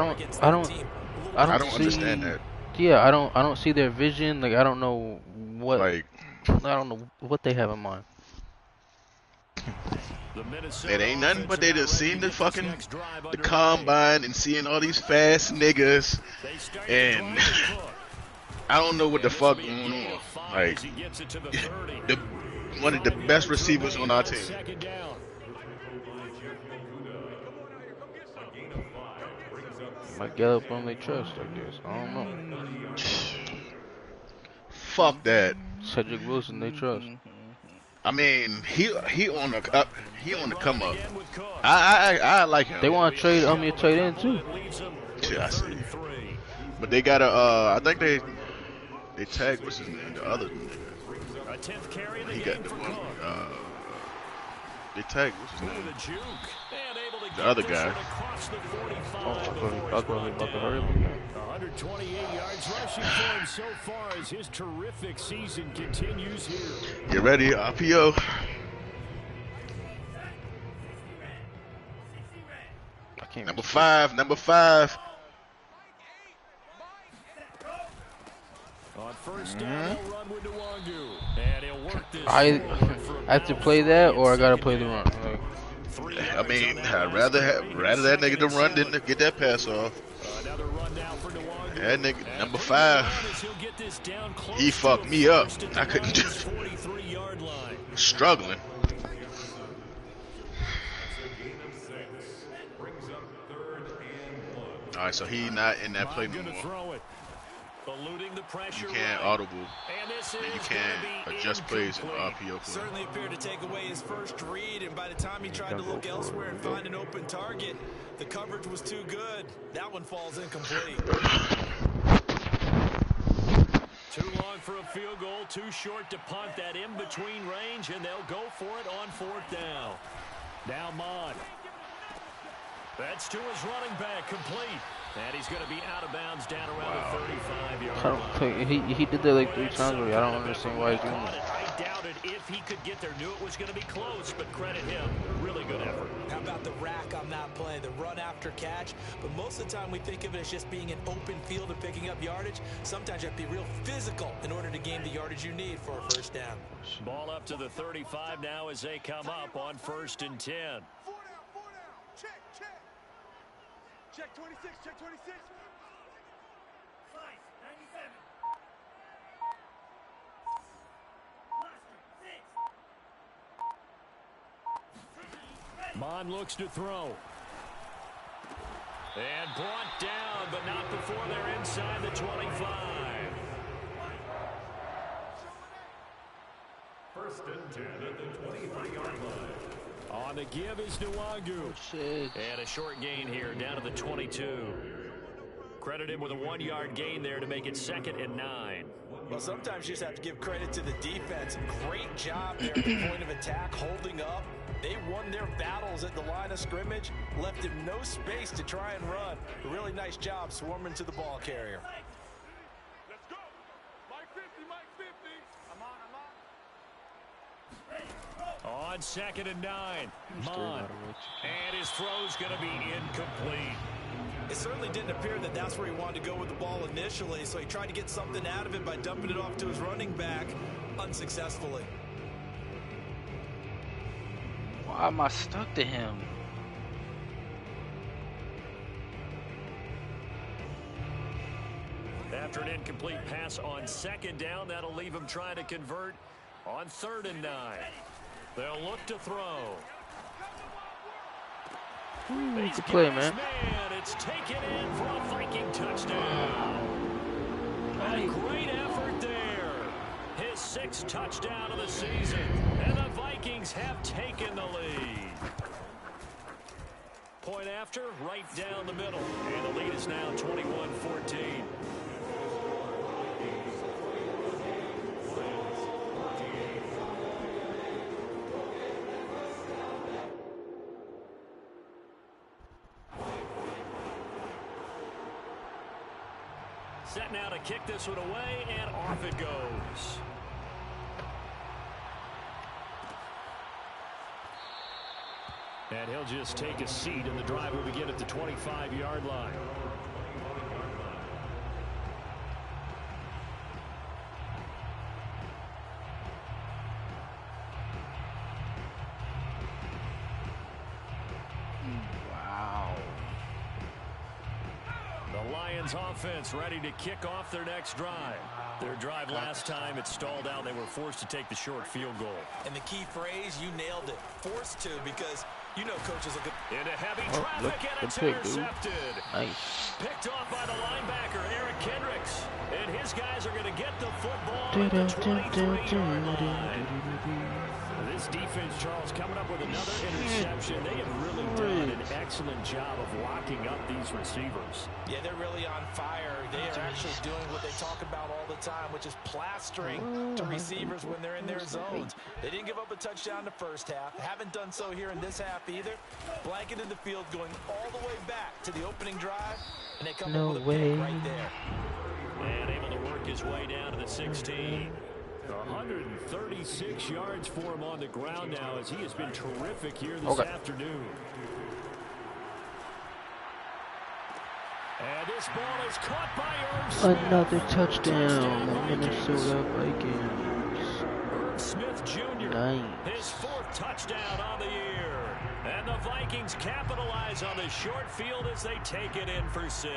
don't understand that. Yeah, I don't see their vision. Like I don't know what. Like I don't know what they have in mind. It ain't nothing but they just seen the fucking the combine and seeing all these fast niggas, and I don't know what the fuck going on. Like one of the best receivers on our team. Might get up on their trust, I guess. I don't know. Fuck that. Cedric Wilson, they trust. I mean, he on the up, he on the come up. I like him. They want to trade me a trade in too. Yeah, I see. But they got I think they tagged what's his name, the other nigga. He got the one. They tagged what's his name, the other guy. I'll hurry up again. 128 yards rushing for him so far as his terrific season continues here. You ready, RPO? Number five. On first down, he'll run with Nwangu. And he'll work this. I have to play that, or I gotta play the run. I mean, I'd rather that nigga to run than to get that pass off. Another run now for Nwangu. That nigga, number 5, he fucked me up. I couldn't just struggling. All right, so he not in that play no more. You can't audible, and you can't adjust plays in the RPO play. Certainly appeared to take away his first read, and by the time he tried to look elsewhere and find an open target, the coverage was too good. That one falls incomplete. Too long for a field goal, too short to punt. That in-between range, and they'll go for it on 4th down. Now Mond. That's to his running back, complete. And he's going to be out of bounds down around the 35-yard line. He did that like 3 times already. I don't understand why he's doing it. doubted if he could get there. Knew it was going to be close, but credit him. Really good effort. How about the rack on that play, the run after catch? But most of the time we think of it as just being an open field and picking up yardage. Sometimes you have to be real physical in order to gain the yardage you need for a first down. Ball up to the 35 now as they come up on 1st and 10. 4 down. Check. Check 26, check 26. Mond looks to throw. And brought down, but not before they're inside the 25. 1st and 10 at the 23-yard line. On the give is Nwangu. And a short gain here, down to the 22. Credit him with a 1-yard gain there to make it 2nd and 9. Well, sometimes you just have to give credit to the defense. Great job there at the point of attack, holding up. They won their battles at the line of scrimmage, left him no space to try and run. A really nice job swarming to the ball carrier. Let's go. Mike 50. On 2nd and 9, Mond. And his throw's going to be incomplete. It certainly didn't appear that that's where he wanted to go with the ball initially, so he tried to get something out of it by dumping it off to his running back, unsuccessfully. Why am I stuck to him? After an incomplete pass on 2nd down, that'll leave him trying to convert on 3rd and 9. They'll look to throw. Good play, man. It's taken in for a Viking touchdown. A great effort there. His 6th touchdown of the season. And the Vikings have taken the lead. Point after, right down the middle. And the lead is now 21-14. Set now to kick this one away, and off it goes. And he'll just take a seat, and the drive will begin at the 25-yard line. Offense ready to kick off their next drive. Their drive last time, it stalled out. They were forced to take the short field goal. And the key phrase, you nailed it. Forced to, because you know coaches look at... Into heavy traffic, and it's intercepted. Nice. Picked off by the linebacker, Eric Kendricks. And his guys are going to get the football at the 23-yard line. This defense, Charles, coming up with another interception. They have really done an excellent job of locking up these receivers. Yeah, they're really on fire. They are actually doing what they talk about all the time, which is plastering to receivers when they're in their zones. They didn't give up a touchdown in the first half. Haven't done so here in this half either. Blanketed the field, going all the way back to the opening drive, and they come up with a pick right there. And able to work his way down to the 16. 136 yards for him on the ground now, as he has been terrific here this afternoon. And this ball is caught by Irv Smith. Another touchdown, the Minnesota Vikings. Irv Smith Jr. Nice. His 4th touchdown on the year. And the Vikings capitalize on the short field as they take it in for 6.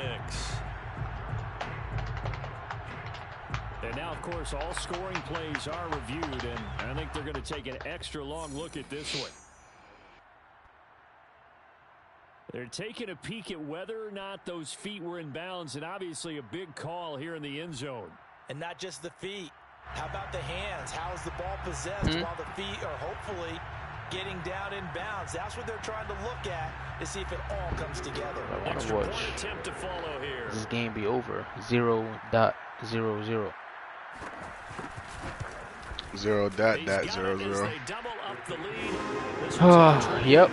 And now, of course, all scoring plays are reviewed, and I think they're going to take an extra long look at this one. They're taking a peek at whether or not those feet were in bounds, and obviously a big call here in the end zone. And not just the feet. How about the hands? How is the ball possessed while the feet are hopefully getting down in bounds? That's what they're trying to look at to see if it all comes together. I want to watch attempt to follow here. This game be over. 0.00. 0.00. Yep.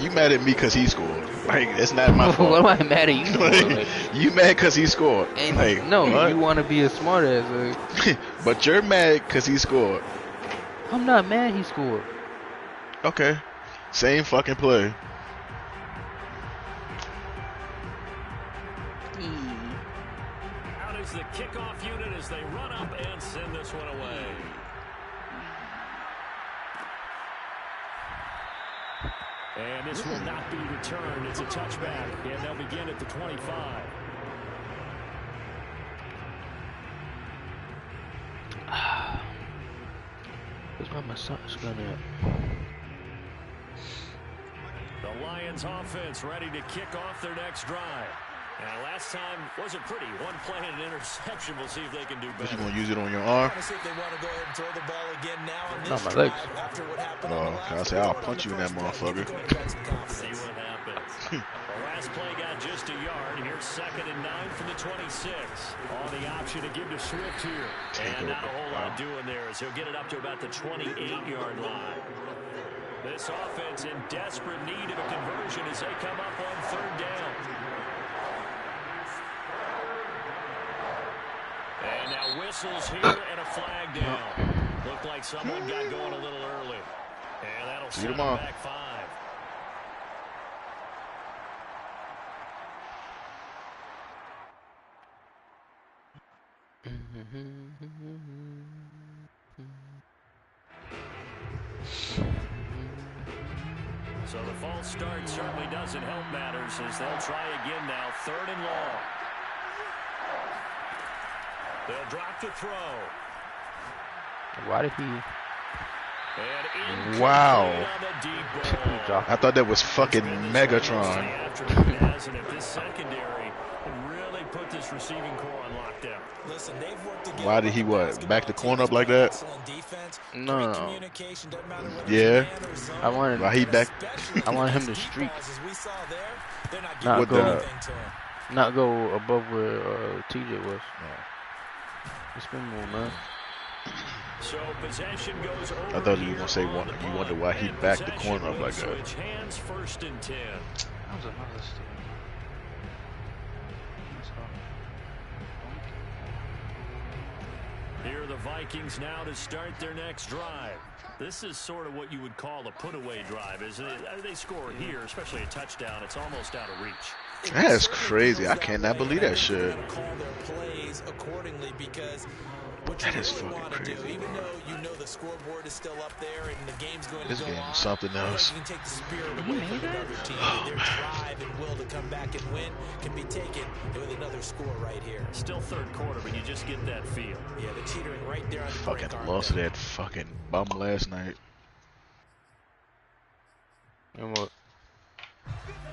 You mad at me because he scored? Like it's not my fault. What am I mad at you for? Like, you mad because he scored? and Like no, what? you want to be a smart ass. Like, But you're mad because he scored. I'm not mad he scored. Okay, same fucking play. Out is the kickoff unit as they run up and send this one away. And this will not be returned. It's a touchback, and they'll begin at the 25. Where's my massage gun at? The Lions offense ready to kick off their next drive. And last time wasn't pretty. One play and an interception. We'll see if they can do What, you better. gonna use it on your arm? See if they want to go ahead and throw the ball again now on Not this my drive legs. after what happened on the Oh, last can I say one. I'll punch you in that motherfucker? See what happens. The last play got just a yard. Here's 2nd and 9 from the 26. On the option to give to Swift here. And not a whole lot doing there as he'll get it up to about the 28-yard line. This offense in desperate need of a conversion as they come up on 3rd down. And now whistles here and a flag down. Looked like someone got going a little early. And that'll See set you them tomorrow. back 5. So the false start certainly doesn't help matters as they'll try again now. 3rd and long. They'll drop the throw. Why did he? And Wow. on the deep ball. drop? I thought that was fucking Megatron. Afternoon has, and if this secondary can really put this receiving core on lockdown. Listen, they've worked together. Why did he what? Back the corner up like that? Excellent defense. No. Great communication, doesn't matter whether Yeah. it's man or zone. I wanted. Why he back? I wanted him to streak, As we saw there, they're not Not giving go- anything to him. not go above where TJ was. It's been more, man. So possession goes over. I thought you were gonna say here on you the wondered punt, why he and backed the possession corner up will like that. Switch hands 1st and 10. That was another steal. Here are the Vikings now to start their next drive. This is sort of what you would call a put-away drive, isn't it? They score here, especially a touchdown. It's almost out of reach. That's crazy. I cannot believe that shit. Call their plays accordingly because what That you is really fucking want to do, crazy. even though you know the scoreboard is still up there and the game's going This to go game on, is something else. you can take the spirit away from another team. Their drive and will to come back and win can be taken with another score right here. Still 3rd quarter, but you just get that feel. Yeah, the teetering right there on the Fucking brink, lost to aren't that fucking bum last night. And what?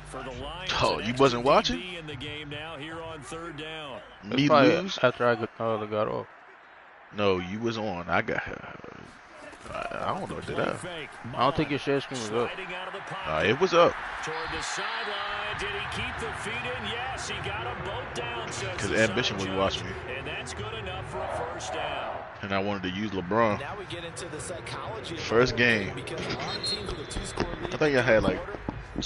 For the Lions, Oh, an you extra wasn't watching? DB in the game now here on 3rd down. It's Me probably lose? after I got off. No, you was on. I got. I don't know. Did I? Fake. I don't think your share screen was up. Sliding out of the pocket. It was up. Toward the sideline. Did he keep the feet in? Yes, he got them both down. Because Ambition was watching me, And that's good enough for a 1st down. and I wanted to use LeBron. Now we get into the psychology of the First whole thing game. because a lot of teams with a 2-score lead I think I had like they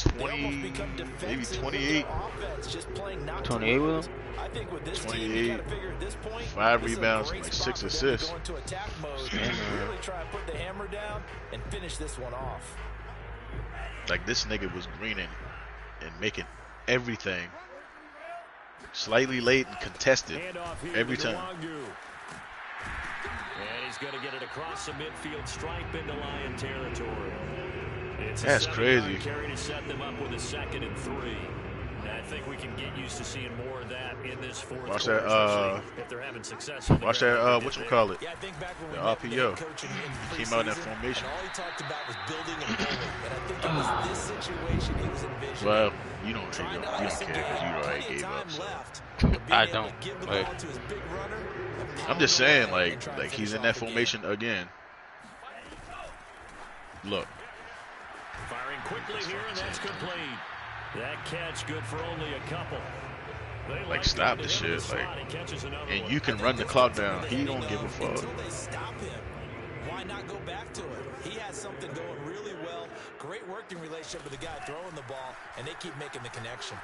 almost 20, become maybe defensive 28. with their offense, just playing not to 28 with lose. him? I think with this team, 28, you gotta figure at this point, 5 this is a rebounds, great like spot 6 for them to assists. go into attack mode and really try and put the hammer down and finish this one off. Like this nigga was greening and making everything slightly late and contested Handoff here every to time. Nwangu. And he's going to get it across the midfield stripe into Lion territory. It's That's a 7-yard crazy. carry to set them up with a 2nd and 3. And I think we can get used to seeing more of that in this 4th Watch quarter, that, especially if they're having success on the Watch ground that, like they did whatchamacallit? Yeah, I think back when The we met RPO. the coach in He came out in that preseason, formation. and all he talked about was building a bully. And I think it was this situation he was envisioning. Well, you don't Trying hate to him. You ice don't a care because game, you already plenty of gave time up. So. left, but being I able don't. to give the Like- ball to his big runner, I'm just saying, and like try and he's finish in off that the game. formation again. Look, Firing quickly here, and that's complete. That catch good for only a couple. They Like, to stop get the him in shit, slot. like, He catches another and one. you can run the clock down. He don't give a fuck. Until they stop him. why not go back to it? He has something going really well. Great working relationship with the guy throwing the ball, and they keep making the connection.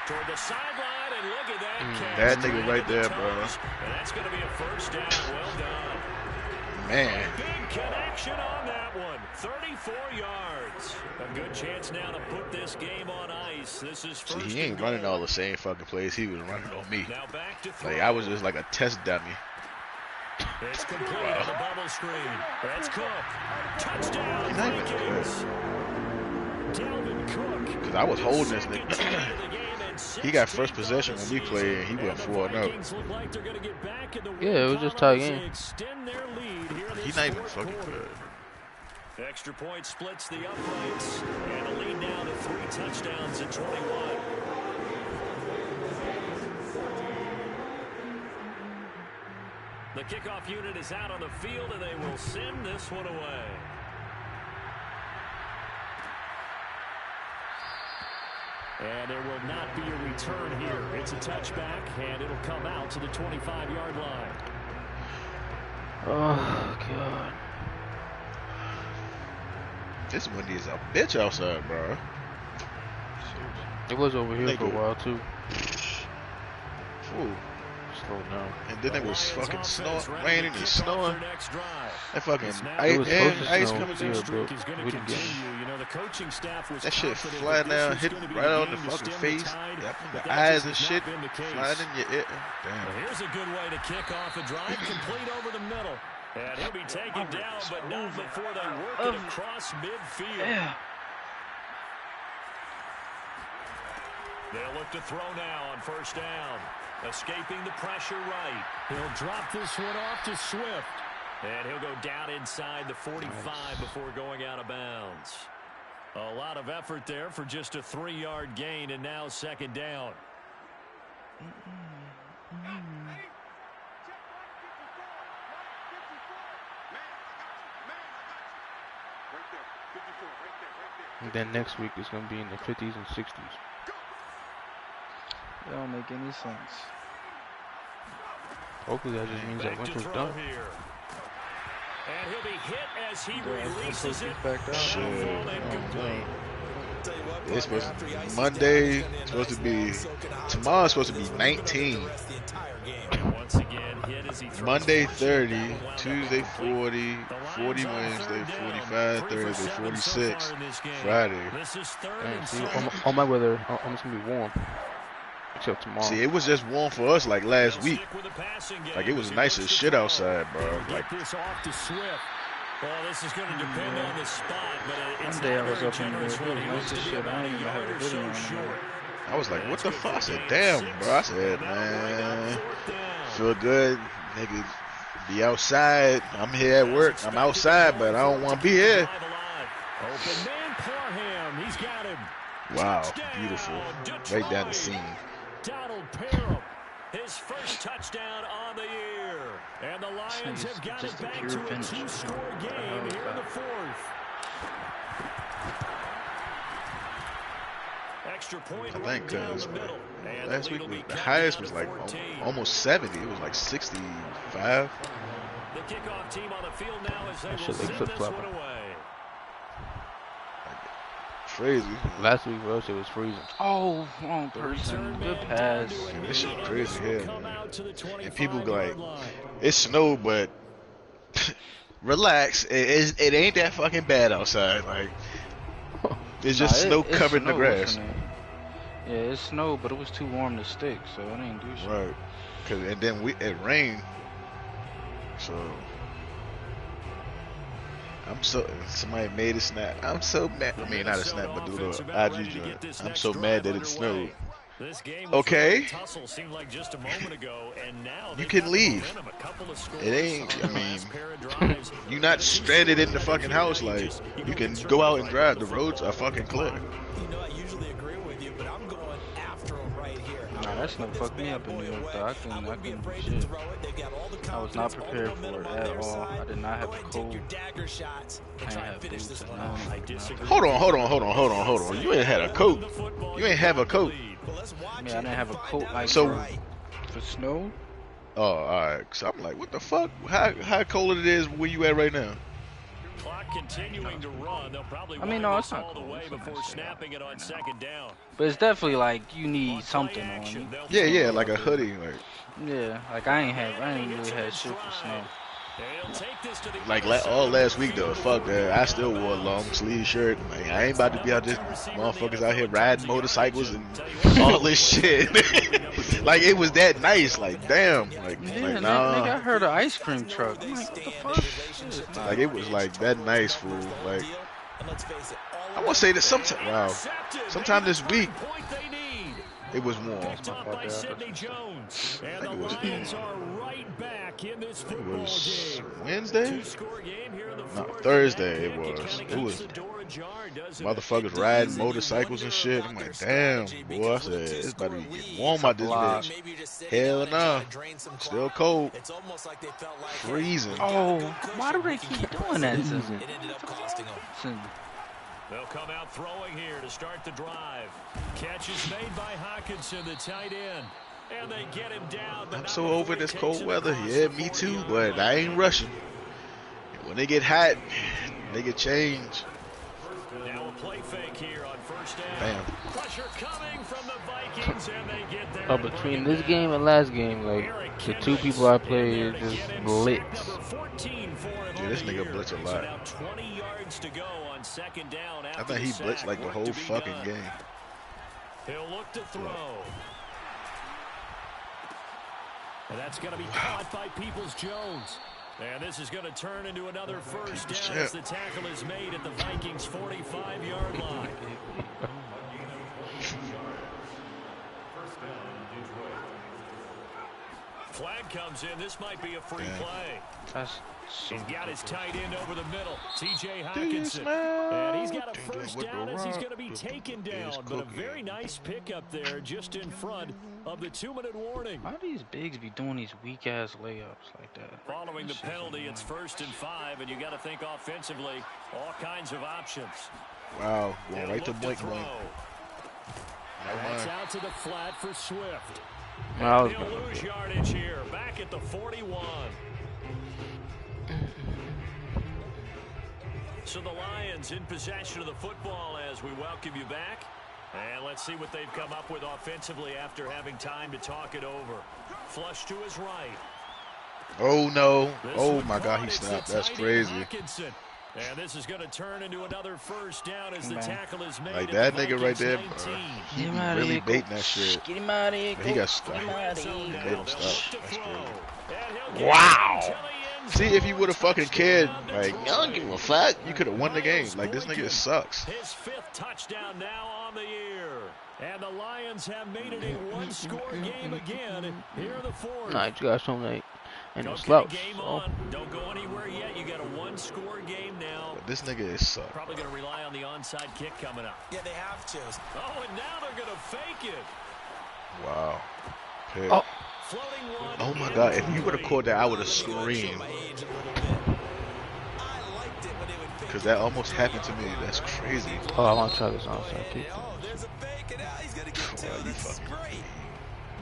Toward the sideline, and look at that. That nigga right there, bro. And that's going to be a first down. Well done. Man. Big connection on that one. 34 yards. A good chance now to put this game on ice. This is first. See, he ain't running all the same fucking plays he was running on me. Now back to throw. Like, I was just like a test dummy. It's complete on the bubble screen. That's Cook. Touchdown. He's not even good. Dalvin Cook. Because I was holding this nigga. He got first possession when we played, and he went 4-0. Yeah, it was just tight game. He's not even fucking good. Extra point splits the uprights, and a lead now to 3 touchdowns at 21. The kickoff unit is out on the field, and they will send this one away. And there will not be a return here. It's a touchback, and it'll come out to the 25-yard line. Oh, God. This windy is a bitch outside, bro. It was over here for a while, too. Ooh. Slow down. And then it was fucking raining and snowing. That fucking ice coming down. That shit flying down, hitting right on the fucking face. The eyes and shit flying in your ear. Damn. Here's a good way to kick off a drive, complete over the middle. And he'll be taken down, but not before they work it across midfield. Yeah. They'll look to throw now on first down. Escaping the pressure right. He'll drop this one off to Swift. And he'll go down inside the 45 before going out of bounds. A lot of effort there for just a 3-yard gain, and now second down. And then next week it's going to be in the 50s and 60s. That don't make any sense. Hopefully that just means that winter's done. Here. And he'll be hit as he releases it. Back down. It's supposed to be Monday. Supposed to be tomorrow's supposed to be 19. Once again, hit as he Monday 30, Tuesday 40, 40 Wednesday, 45 Thursday, 46 Friday. This is third Dang, and see, seven. all my weather, almost gonna be warm. Except tomorrow. See, it was just warm for us like last week. Like it was nice as shit outside, bro. Like this off to Swift. Well, this is going to depend on the spot, but it's One day I not was very up in generous the when he nice looks to as be shit. about I a didn't even have yard a or video so on short. I was like, what the fuck? I said, damn, bro. I said, man, feel good, nigga. Be outside. I'm here at work. I'm outside, but I don't want to be here. Open man Parham. He's got him. Wow, beautiful. Right down the seam. Donald Parham, his first touchdown on the year. And the Lions have got it back to a 2-score game here in the fourth. Extra point I right think down because the middle. And last the lead week will be the cut highest down was to like 14. almost 70. It was like 65. The kickoff team on the field now as they That will shit like send this flip-flopping. one away. Crazy. Last week for us it was freezing. Oh, wrong person. Good pass. This shit crazy here, man. And people go like, it snowed, but relax. It ain't that fucking bad outside. Like, it's just snow covering the grass. Yeah, it snowed, but it was too warm to stick, so it ain't do shit. Right. And then it rained. So somebody made a snap. I'm so mad. I mean, not a snap, but do the IG joint. I'm so mad that it snowed. Okay. You can leave. It ain't, I mean, you're not stranded in the fucking house. Like, you can go out and drive. The roads are fucking clear. You know, I usually agree with you, but I'm going after him right here. Nah, that snow fucked me up in New York, though. I couldn't do shit. I was not prepared for it at all. I did not have a coat. I didn't have boots or Hold on. You ain't had a coat. You ain't have a coat. I mean, I didn't have a coat like So for snow. Oh, all right. So I'm like, what the fuck? How cold it is where you at right now? Clock continuing to run. They'll probably no, it's all not the cold. way before snapping it on second down. But it's definitely like you need something on you. Yeah, like a hoodie, like. Yeah, like I ain't really had shit for snow. Like all last week though, fuck that. I still wore a long sleeve shirt. Like, I ain't about to be out there, motherfuckers out here riding motorcycles and all this shit. Like it was that nice. Like damn. Like nah. Nigga, I heard an ice cream truck. I'm like, what the fuck? Like it was like that nice, fool. Like I want to say that sometime this week it was warm. Picked up by Sidney Jones. And the Lions are right back in this football game. Wednesday? Two-score game here in the No, fourth. Thursday it was. It was motherfuckers riding motorcycles and shit. I'm like, damn, boy. I said, it's about to get warm out this bitch. Hell nah. Still cold. Freezing. Oh, why do they keep doing that to me? They'll come out throwing here to start the drive. Catch is made by Hockenson, the tight end. And they get him down. I'm so over this cold weather. Yeah, me too, but I ain't rushing. When they get hot, they get changed. Now a play fake here on first down. Bam. Pressure coming from the Vikings, and they get there. Oh, between this game and last game, like the two people I played just blitz. Yeah, this nigga blitz a lot. I think he blitzed like the whole fucking game. He'll look to throw. And that's going to be caught by Peoples-Jones. And this is going to turn into another first down as the tackle is made at the Vikings' 45-yard line. Flag comes in. This might be a free play. He's got his tight end over the middle, T.J. Hockenson. And he's got a first down as he's going to be taken down. But a very nice pickup there just in front of the 2-minute warning. Why do these bigs be doing these weak-ass layups like that? Following the penalty, it's 1st and 5, and you got to think offensively, all kinds of options. Wow, going right to blink. That's out to the flat for Swift. They'll lose yardage here, back at the 41. So the Lions in possession of the football as we welcome you back. And let's see what they've come up with offensively after having time to talk it over. Flush to his right. Oh, no. Oh, my God, he snapped. That's crazy. And this is going to turn into another first down as the tackle is made. Like that nigga right there, he really baiting that shit. Get him out of here. He got stuck. He made him stop. That's crazy. Wow. See, if you would have fucking cared, like, I don't give a fuck, you could have won the game. Like, this nigga sucks. His 5th touchdown now on the year. And the Lions have made it a one-score game again here in the 4th. Nah, you got something and no slouch. Game on. Don't go anywhere yet. You got a one-score game now. But this nigga is suck. Probably going to rely on the onside kick coming up. Yeah, they have to. Oh, and now they're going to fake it. Wow. Okay. Oh. Oh my God, if you would have caught that, I would have screamed. Because that almost happened to me. That's crazy. Oh, I want to try this onside kick. There's a fake, and now he's going to get two. This is great.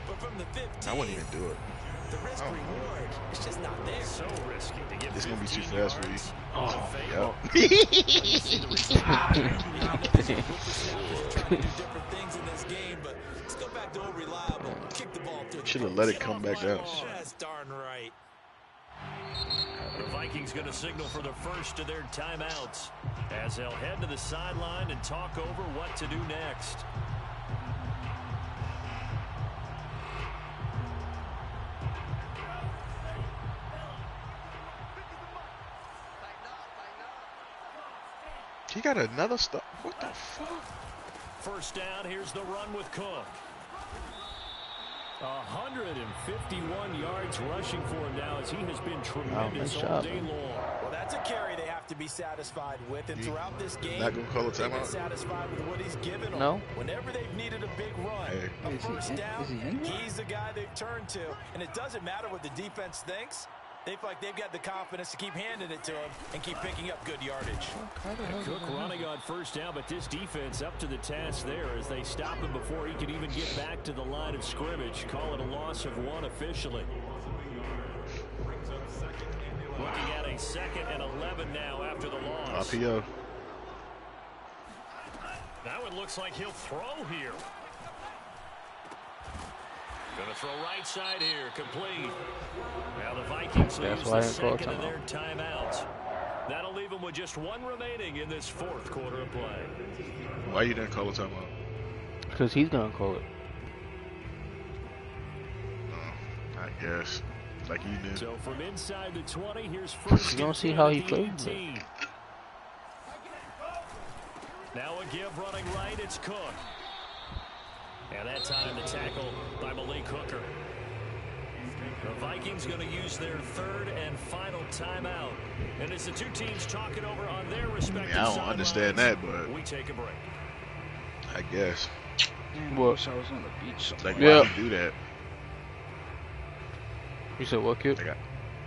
But from the 15, I wouldn't even do it. The risk reward is just not there. So risky to get it's going to be too fast for you. Oh, Should have let it come back down. That's darn right. The Vikings going to signal for the first of their timeouts as they'll head to the sideline and talk over what to do next. He got another stuff. What the fuck? First down, here's the run with Cook. 151 yards rushing for him now as he has been tremendous all day long. Well, that's a carry they have to be satisfied with, and throughout this game, not gonna call a they've been timeout? satisfied with what he's given them. No. Whenever they've needed a big run, a first down, he's the guy they've turned to, and it doesn't matter what the defense thinks. They feel like they've got the confidence to keep handing it to him and keep picking up good yardage. Cook running on first down, but this defense up to the task there as they stop him before he can even get back to the line of scrimmage. Call it a loss of 1 officially. Looking at a 2nd and 11 now after the loss. RPO. Now it looks like he'll throw here. Gonna throw right side here, complete. Now the Vikings lose the second of their timeouts. That'll leave them with just 1 remaining in this 4th quarter of play. Why you didn't call a timeout? Because he's gonna call it. I guess. Like you knew. So from inside the 20, here's first. You don't see how he played. Now a give running right, it's Cook. And that time the tackle by Malik Hooker. The Vikings going to use their 3rd and final timeout. And as the two teams talking over on their respective I don't understand that, but we take a break. I guess. Damn, I wish I was on the beach. Like, why he do that? You said what, kid?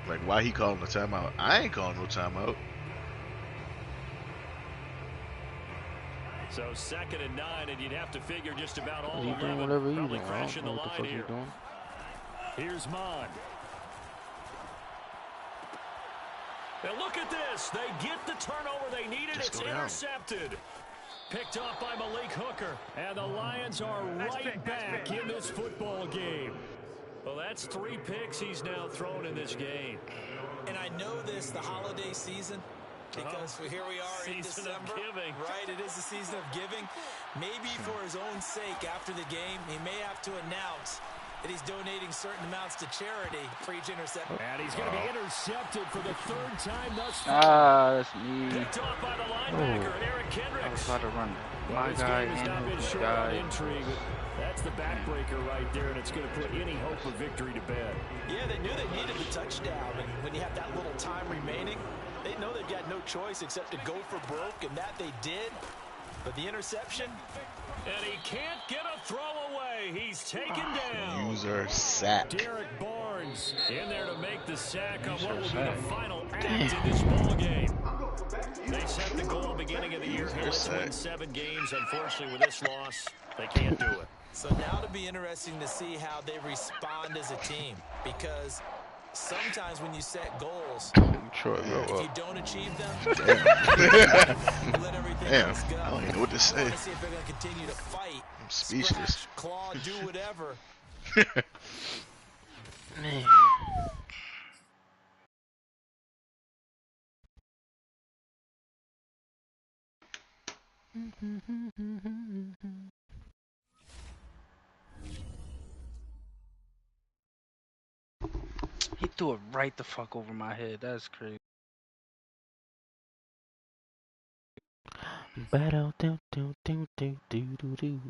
Like, why he calling a timeout? I ain't calling no timeout. So 2nd and 9, and you'd have to figure just about all 11. Doing whatever he's Probably doing. crashing the What the line fuck here. he's doing. Here's Mond. And look at this. They get the turnover they needed. It's intercepted. Picked off by Malik Hooker. And the Lions are right back in this football game. Well, that's 3 picks he's now thrown in this game. And I know this, the holiday season, because here we are in December. Of giving. Right, it is the season of giving. Maybe for his own sake after the game, he may have to announce that he's donating certain amounts to charity for each interception. And he's going to be intercepted for the 3rd time thus far. Ah, that's me. Picked off by the linebacker, Eric I was Kendricks. about to run my This guy game has not been and short guy. on intrigue. That's the backbreaker right there, and it's going to put any hope of victory to bed. Yeah, they knew they needed the touchdown, and when you have that little time remaining, they know they've got no choice except to go for broke, and that they did. But the interception, and he can't get a throw away. He's taken down. User sack. Derek Barnes in there to make the sack on what will be the final act in this ball game. They set the goal beginning of the year. Let's win 7 games. Unfortunately, with this loss, they can't do it. So now it'll be interesting to see how they respond as a team, because sometimes when you set goals, if you don't achieve them, you let everything else go. I don't even know what to say. I want to see if they're going to continue to fight, I'm speechless. scratch, claw, do whatever. Man. He threw it right the fuck over my head. That's crazy. Battle do do do do do do do.